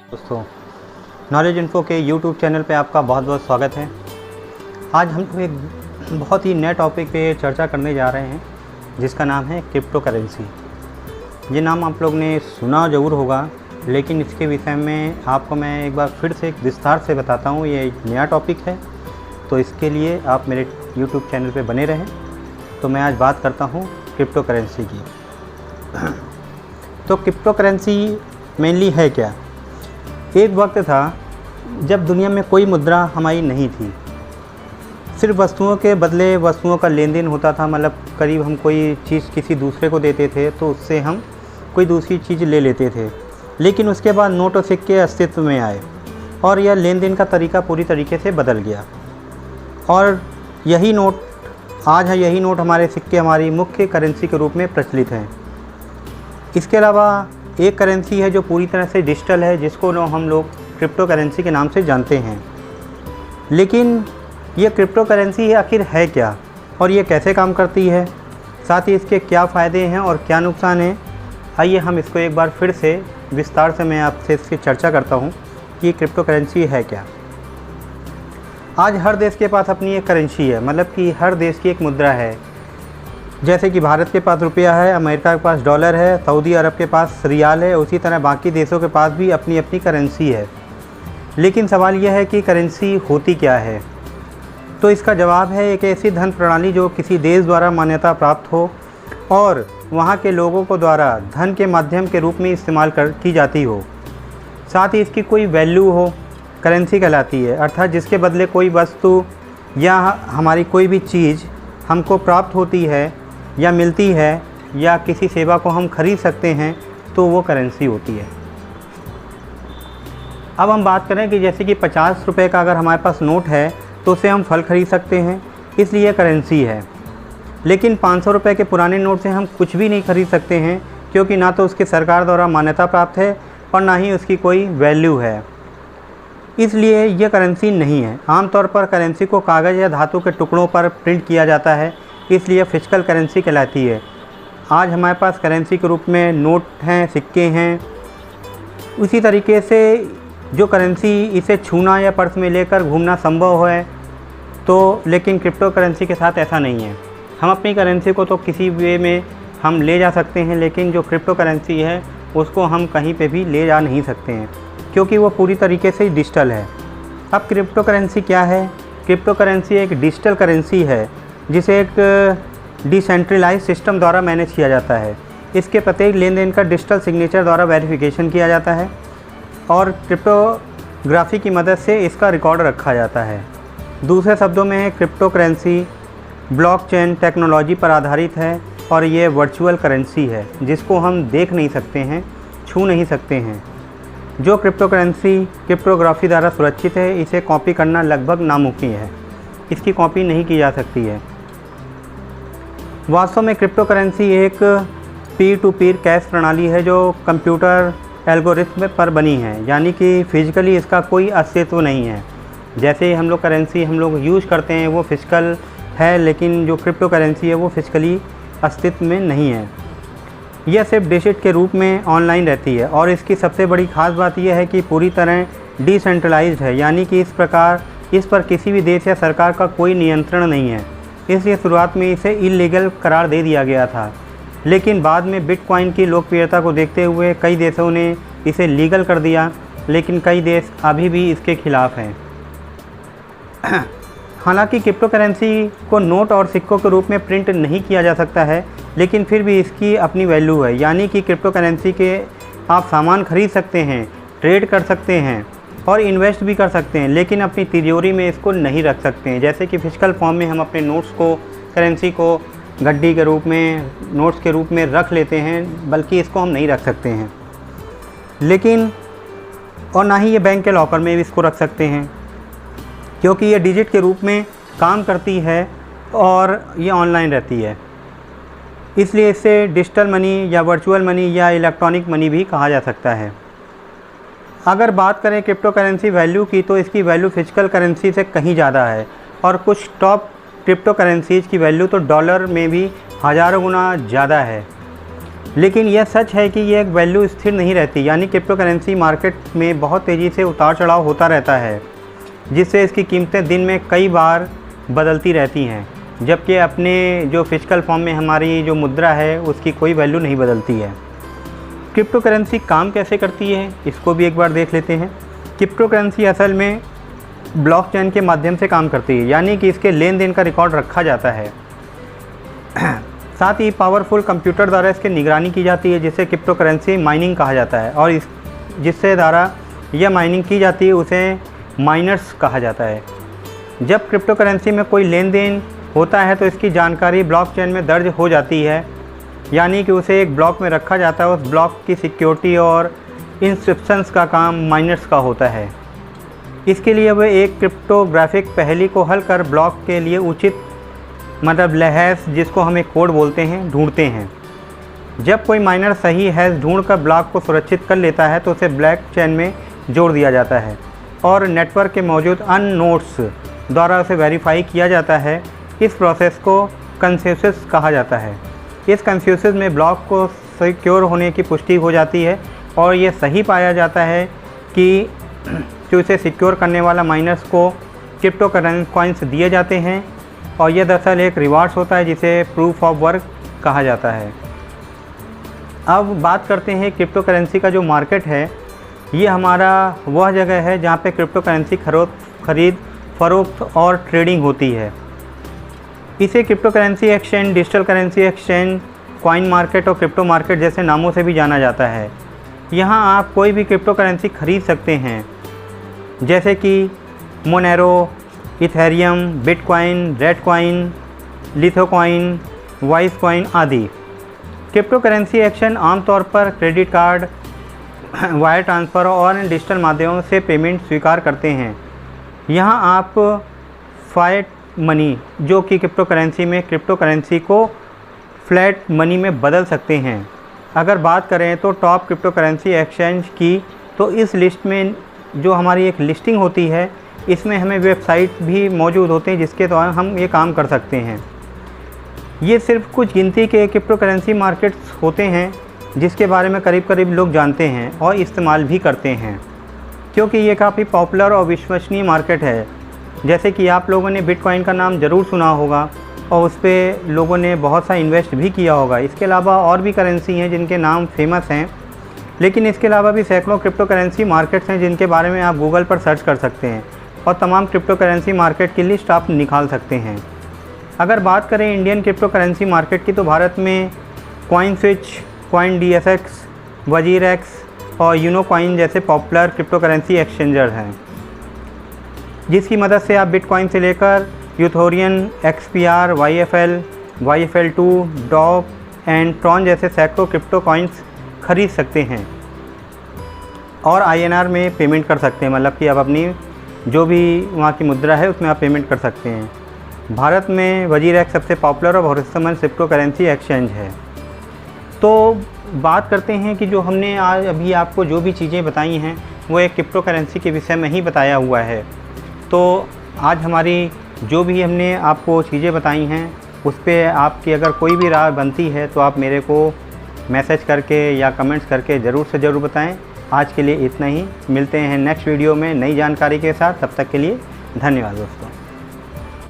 दोस्तों, knowledge info के YouTube channel पे आपका बहुत बहुत स्वागत है। आज हम लोग एक बहुत ही नए टॉपिक पे चर्चा करने जा रहे हैं जिसका नाम है क्रिप्टो करेंसी। ये नाम आप लोग ने सुना ज़रूर होगा, लेकिन इसके विषय में आपको मैं एक बार फिर से विस्तार से बताता हूँ। ये एक नया टॉपिक है, तो इसके लिए आप मेरे यूट्यूब चैनल पे बने रहें। तो मैं आज बात करता हूँ क्रिप्टो करेंसी की। तो क्रिप्टो करेंसी मेनली है क्या? एक वक्त था जब दुनिया में कोई मुद्रा हमारी नहीं थी, सिर्फ वस्तुओं के बदले वस्तुओं का लेन देन होता था। मतलब करीब हम कोई चीज़ किसी दूसरे को देते थे तो उससे हम कोई दूसरी चीज़ ले लेते थे। लेकिन उसके बाद नोट और सिक्के अस्तित्व में आए और यह लेन देन का तरीका पूरी तरीके से बदल गया। और यही नोट हमारे सिक्के हमारी मुख्य करेंसी के रूप में प्रचलित हैं। इसके अलावा एक करेंसी है जो पूरी तरह से डिजिटल है, जिसको हम लोग क्रिप्टो करेंसी के नाम से जानते हैं। लेकिन ये क्रिप्टो करेंसी आखिर है क्या और ये कैसे काम करती है, साथ ही इसके क्या फ़ायदे हैं और क्या नुकसान हैं, आइए हम इसको एक बार फिर से विस्तार से मैं आपसे इसकी चर्चा करता हूँ कि क्रिप्टो करेंसी है क्या। आज हर देश के पास अपनी एक करेंसी है, मतलब कि हर देश की एक मुद्रा है। जैसे कि भारत के पास रुपया है, अमेरिका के पास डॉलर है, सऊदी अरब के पास रियाल है, उसी तरह बाकी देशों के पास भी अपनी अपनी करेंसी है। लेकिन सवाल यह है कि करेंसी होती क्या है? तो इसका जवाब है एक ऐसी धन प्रणाली जो किसी देश द्वारा मान्यता प्राप्त हो और वहाँ के लोगों को द्वारा धन के माध्यम के रूप में इस्तेमाल की जाती हो। साथ ही इसकी कोई वैल्यू हो, करेंसी कहलाती है। अर्थात जिसके बदले कोई वस्तु या हमारी कोई भी चीज़ हमको प्राप्त होती है या मिलती है या किसी सेवा को हम खरीद सकते हैं, तो वो करेंसी होती है। अब हम बात करें कि जैसे कि 50 रुपये का अगर हमारे पास नोट है तो उससे हम फल खरीद सकते हैं, इसलिए करेंसी है। लेकिन 500 रुपये के पुराने नोट से हम कुछ भी नहीं खरीद सकते हैं, क्योंकि ना तो उसकी सरकार द्वारा मान्यता प्राप्त है और ना ही उसकी कोई वैल्यू है, इसलिए यह करेंसी नहीं है। आमतौर पर करेंसी को कागज़ या धातु के टुकड़ों पर प्रिंट किया जाता है, इसलिए फिजिकल करेंसी कहलाती है। आज हमारे पास करेंसी के रूप में नोट हैं, सिक्के हैं। उसी तरीके से जो करेंसी, इसे छूना या पर्स में लेकर घूमना संभव है, तो लेकिन क्रिप्टो करेंसी के साथ ऐसा नहीं है। हम अपनी करेंसी को तो किसी वे में हम ले जा सकते हैं, लेकिन जो क्रिप्टो करेंसी है उसको हम कहीं पे भी ले जा नहीं सकते हैं, क्योंकि वो पूरी तरीके से डिजिटल है। अब क्रिप्टो करेंसी क्या है? क्रिप्टो करेंसी एक डिजिटल करेंसी है जिसे एक डिसेंट्रलाइज सिस्टम द्वारा मैनेज किया जाता है। इसके प्रत्येक लेन देन का डिजिटल सिग्नेचर द्वारा वेरिफिकेशन किया जाता है और क्रिप्टोग्राफी की मदद से इसका रिकॉर्ड रखा जाता है। दूसरे शब्दों में क्रिप्टो करेंसी ब्लॉकचेन टेक्नोलॉजी पर आधारित है और ये वर्चुअल करेंसी है जिसको हम देख नहीं सकते हैं, छू नहीं सकते हैं। जो क्रिप्टो करेंसी क्रिप्टोग्राफी द्वारा सुरक्षित है, इसे कॉपी करना लगभग नामुमकिन है। इसकी कॉपी नहीं की जा सकती है। वास्तव में क्रिप्टो करेंसी एक पीर टू पीर कैश प्रणाली है जो कंप्यूटर एल्गोरिथम पर बनी है, यानी कि फिजिकली इसका कोई अस्तित्व नहीं है। जैसे हम लोग करेंसी हम लोग यूज़ करते हैं वो फिजिकल है, लेकिन जो क्रिप्टो करेंसी है वो फिजिकली अस्तित्व में नहीं है। यह सिर्फ डिजिट के रूप में ऑनलाइन रहती है और इसकी सबसे बड़ी खास बात यह है कि पूरी तरह डिसेंट्रलाइज्ड है, यानी कि इस पर किसी भी देश या सरकार का कोई नियंत्रण नहीं है। इसलिए शुरुआत में इसे इलीगल करार दे दिया गया था, लेकिन बाद में बिटकॉइन की लोकप्रियता को देखते हुए कई देशों ने इसे लीगल कर दिया, लेकिन कई देश अभी भी इसके खिलाफ हैं। हालांकि क्रिप्टो करेंसी को नोट और सिक्कों के रूप में प्रिंट नहीं किया जा सकता है, लेकिन फिर भी इसकी अपनी वैल्यू है। यानी कि क्रिप्टो करेंसी के आप सामान खरीद सकते हैं, ट्रेड कर सकते हैं और इन्वेस्ट भी कर सकते हैं, लेकिन अपनी तिजोरी में इसको नहीं रख सकते हैं। जैसे कि फिजिकल फॉर्म में हम अपने नोट्स को, करेंसी को गड्डी के रूप में, नोट्स के रूप में रख लेते हैं, बल्कि इसको हम नहीं रख सकते हैं। लेकिन और ना ही ये बैंक के लॉकर में भी इसको रख सकते हैं, क्योंकि ये डिजिट के रूप में काम करती है और ये ऑनलाइन रहती है। इसलिए इसे डिजिटल मनी या वर्चुअल मनी या इलेक्ट्रॉनिक मनी भी कहा जा सकता है। अगर बात करें क्रिप्टो करेंसी वैल्यू की, तो इसकी वैल्यू फिजिकल करेंसी से कहीं ज़्यादा है और कुछ टॉप क्रिप्टो करेंसीज़ की वैल्यू तो डॉलर में भी हज़ारों गुना ज़्यादा है। लेकिन यह सच है कि ये एक वैल्यू स्थिर नहीं रहती, यानी क्रिप्टो करेंसी मार्केट में बहुत तेज़ी से उतार चढ़ाव होता रहता है, जिससे इसकी कीमतें दिन में कई बार बदलती रहती हैं, जबकि अपने जो फिजिकल फॉर्म में हमारी जो मुद्रा है उसकी कोई वैल्यू नहीं बदलती है। क्रिप्टो करेंसी काम कैसे करती है इसको भी एक बार देख लेते हैं। क्रिप्टो करेंसी असल में ब्लॉकचेन के माध्यम से काम करती है, यानी कि इसके लेन देन का रिकॉर्ड रखा जाता है। साथ ही पावरफुल कंप्यूटर द्वारा इसकी निगरानी की जाती है, जिसे क्रिप्टो करेंसी माइनिंग कहा जाता है, और जिससे द्वारा यह माइनिंग की जाती है उसे माइनर्स कहा जाता है। जब क्रिप्टो करेंसी में कोई लेन देन होता है तो इसकी जानकारी ब्लॉकचेन में दर्ज हो जाती है, यानी कि उसे एक ब्लॉक में रखा जाता है। उस ब्लॉक की सिक्योरिटी और इंस्क्रिप्शंस का काम माइनर्स का होता है। इसके लिए वे एक क्रिप्टोग्राफिक पहेली को हल कर ब्लॉक के लिए उचित मतलब हैश, जिसको हम एक कोड बोलते हैं, ढूंढते हैं। जब कोई माइनर सही हैश ढूंढकर ब्लॉक को सुरक्षित कर लेता है तो उसे ब्लॉकचेन में जोड़ दिया जाता है और नेटवर्क के मौजूद अन्य नोड्स द्वारा उसे वेरीफाई किया जाता है। इस प्रोसेस को कंसेंसस कहा जाता है। इस कंसेंसस में ब्लॉक को सिक्योर होने की पुष्टि हो जाती है और ये सही पाया जाता है कि जो इसे सिक्योर करने वाला माइनर्स को क्रिप्टो कॉइन्स दिए जाते हैं, और यह दरअसल एक रिवार्ड्स होता है जिसे प्रूफ ऑफ वर्क कहा जाता है। अब बात करते हैं क्रिप्टो करेंसी का जो मार्केट है, ये हमारा वह जगह है जहाँ पे क्रिप्टो करेंसी खरीद फरोख्त और ट्रेडिंग होती है। इसे crypto currency exchange, digital currency exchange, coin market और क्रिप्टो मार्केट जैसे नामों से भी जाना जाता है। यहाँ आप कोई भी क्रिप्टो करेंसी खरीद सकते हैं, जैसे कि Monero, Ethereum, bitcoin, Reddcoin, Litecoin, vice coin आदि। क्रिप्टो करेंसी एक्सचेंज आमतौर पर क्रेडिट कार्ड, वायर ट्रांसफ़र और डिजिटल माध्यमों से पेमेंट स्वीकार करते हैं। यहाँ आप फाइट मनी, जो कि क्रिप्टो करेंसी में क्रिप्टो करेंसी को फ्लैट मनी में बदल सकते हैं। अगर बात करें तो टॉप क्रिप्टो करेंसी एक्सचेंज की, तो इस लिस्ट में जो हमारी एक लिस्टिंग होती है, इसमें हमें वेबसाइट भी मौजूद होते हैं जिसके द्वारा हम ये काम कर सकते हैं। ये सिर्फ कुछ गिनती के क्रिप्टो करेंसी मार्केट्स होते हैं जिसके बारे में करीब लोग जानते हैं और इस्तेमाल भी करते हैं, क्योंकि ये काफ़ी पॉपुलर और विश्वसनीय मार्केट है। जैसे कि आप लोगों ने बिटकॉइन का नाम ज़रूर सुना होगा और उस पर लोगों ने बहुत सा इन्वेस्ट भी किया होगा। इसके अलावा और भी करेंसी हैं जिनके नाम फेमस हैं, लेकिन इसके अलावा भी सैकड़ों क्रिप्टो करेंसी मार्केट्स हैं जिनके बारे में आप गूगल पर सर्च कर सकते हैं और तमाम क्रिप्टो करेंसी मार्केट की लिस्ट आप निकाल सकते हैं। अगर बात करें इंडियन क्रिप्टो करेंसी मार्केट की, तो भारत में coin switch, coin DFX, WazirX और यूनोकॉइन जैसे पॉपुलर क्रिप्टो करेंसी एक्सचेंजर हैं, जिसकी मदद से आप बिटकॉइन से लेकर यूथोरियन, XPR, YFL, YFL2, dog and Tron जैसे सैकड़ों क्रिप्टो कॉइन्स खरीद सकते हैं और INR में पेमेंट कर सकते हैं, मतलब कि आप अपनी जो भी वहाँ की मुद्रा है उसमें आप पेमेंट कर सकते हैं। भारत में वजीरएक्स सबसे पॉपुलर और भरोसेमंद क्रिप्टो करेंसी एक्सचेंज है। तो बात करते हैं कि जो हमने आज अभी आपको जो भी चीज़ें बताई हैं वो एक क्रिप्टो करेंसी के विषय में ही बताया हुआ है। तो आज हमारी जो भी हमने आपको चीज़ें बताई हैं उस पर आपकी अगर कोई भी राय बनती है तो आप मेरे को मैसेज करके या कमेंट्स करके ज़रूर से ज़रूर बताएं। आज के लिए इतना ही, मिलते हैं नेक्स्ट वीडियो में नई जानकारी के साथ। तब तक के लिए धन्यवाद दोस्तों।